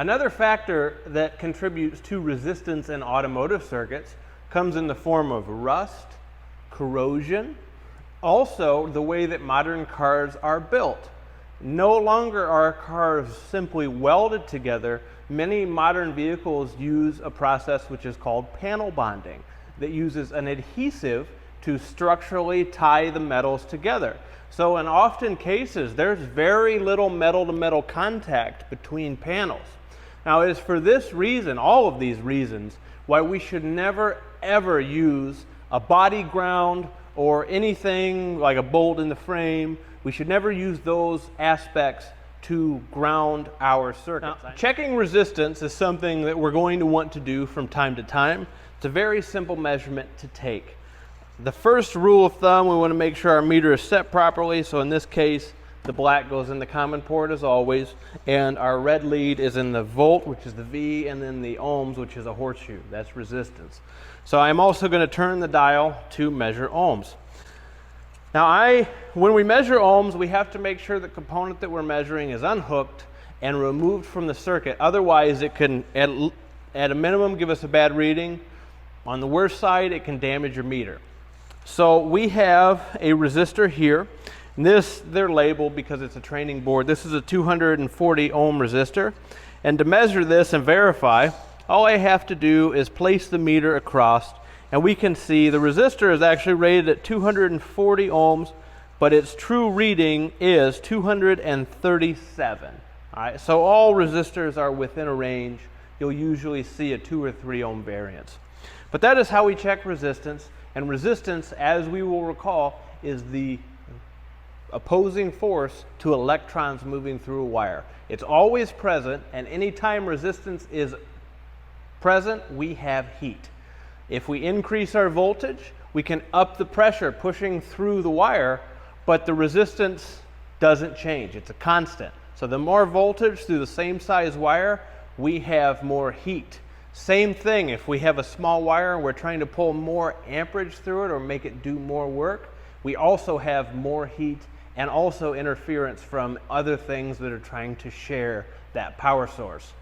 Another factor that contributes to resistance in automotive circuits comes in the form of rust, corrosion, also the way that modern cars are built. No longer are cars simply welded together. Many modern vehicles use a process which is called panel bonding that uses an adhesive to structurally tie the metals together. So in often cases, there's very little metal-to-metal contact between panels. Now it is for this reason, all of these reasons, why we should never ever use a body ground or anything like a bolt in the frame. We should never use those aspects to ground our circuits. Now, checking resistance is something that we're going to want to do from time to time. It's a very simple measurement to take. The first rule of thumb, we want to make sure our meter is set properly. So in this case, the black goes in the common port as always, and our red lead is in the volt, which is the V, and then the ohms, which is a horseshoe. That's resistance. So I'm also going to turn the dial to measure ohms. Now when we measure ohms, we have to make sure the component that we're measuring is unhooked and removed from the circuit. Otherwise, it can, at a minimum, give us a bad reading. On the worst side, it can damage your meter. So we have a resistor here. And they're labeled because it's a training board. This is a 240 ohm resistor. And to measure this and verify, all I have to do is place the meter across, and we can see the resistor is actually rated at 240 ohms, but its true reading is 237. All right, so all resistors are within a range. You'll usually see a 2 or 3 ohm variance. But that is how we check resistance, and resistance, as we will recall, is the opposing force to electrons moving through a wire. It's always present, and anytime resistance is present, we have heat. If we increase our voltage, we can up the pressure pushing through the wire, but the resistance doesn't change. It's a constant. So the more voltage through the same size wire, we have more heat. Same thing if we have a small wire and we're trying to pull more amperage through it or make it do more work, we also have more heat and also interference from other things that are trying to share that power source.